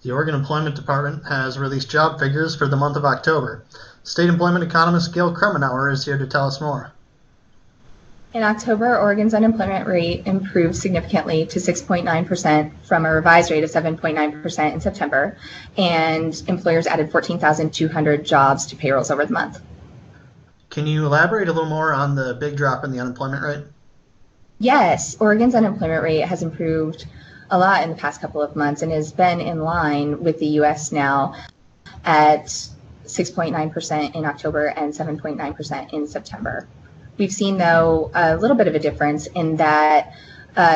The Oregon Employment Department has released job figures for the month of October. State employment economist Gail Krumenauer is here to tell us more. In October, Oregon's unemployment rate improved significantly to 6.9% from a revised rate of 7.9% in September, and employers added 14,200 jobs to payrolls over the month. Can you elaborate a little more on the big drop in the unemployment rate? Yes, Oregon's unemployment rate has improved a lot in the past couple of months and has been in line with the U.S. now at 6.9% in October and 7.9% in September. We've seen, though, a little bit of a difference in that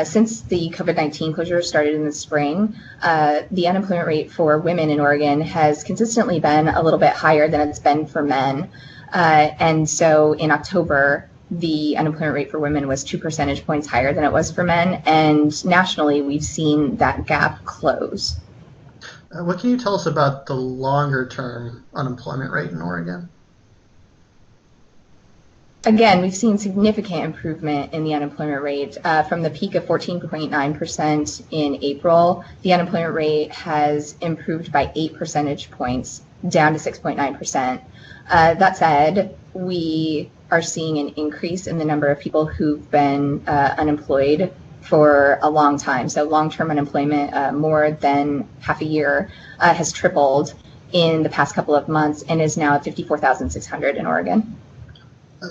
since the COVID-19 closures started in the spring, the unemployment rate for women in Oregon has consistently been a little bit higher than it's been for men. And so in October, the unemployment rate for women was 2 percentage points higher than it was for men. And nationally, we've seen that gap close. What can you tell us about the longer-term unemployment rate in Oregon? Again, we've seen significant improvement in the unemployment rate. From the peak of 14.9% in April, the unemployment rate has improved by 8 percentage points, down to 6.9%. That said, we are seeing an increase in the number of people who've been unemployed for a long time. So long-term unemployment, more than half a year, has tripled in the past couple of months and is now at 54,600 in Oregon.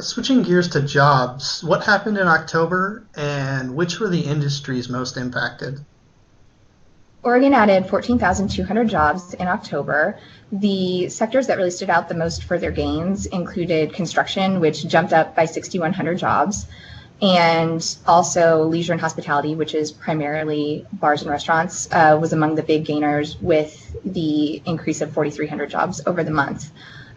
Switching gears to jobs, what happened in October and which were the industries most impacted? Oregon added 14,200 jobs in October. The sectors that really stood out the most for their gains included construction, which jumped up by 6,100 jobs, and also leisure and hospitality, which is primarily bars and restaurants, was among the big gainers with the increase of 4,300 jobs over the month.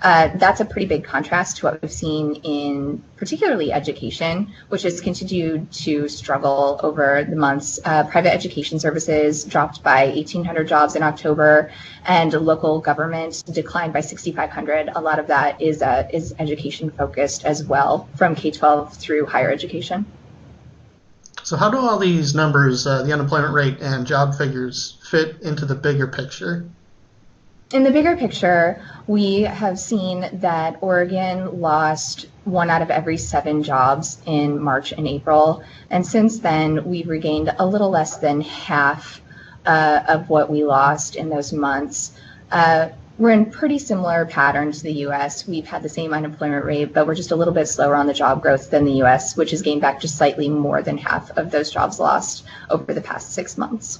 That's a pretty big contrast to what we've seen in particularly education, which has continued to struggle over the months. Private education services dropped by 1,800 jobs in October, and local government declined by 6,500. A lot of that is education focused as well, from K-12 through higher education. So how do all these numbers, the unemployment rate and job figures, fit into the bigger picture? In the bigger picture, we have seen that Oregon lost 1 out of every 7 jobs in March and April. And since then, we've regained a little less than half of what we lost in those months. We're in pretty similar pattern to the U.S. We've had the same unemployment rate, but we're just a little bit slower on the job growth than the U.S., which has gained back just slightly more than half of those jobs lost over the past 6 months.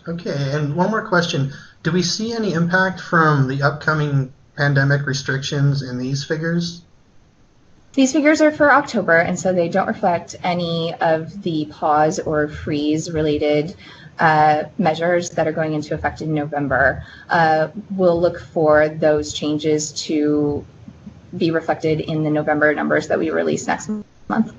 Okay, and one more question. Do we see any impact from the upcoming pandemic restrictions in these figures? These figures are for October, and so they don't reflect any of the pause or freeze related measures that are going into effect in November. We'll look for those changes to be reflected in the November numbers that we release next month.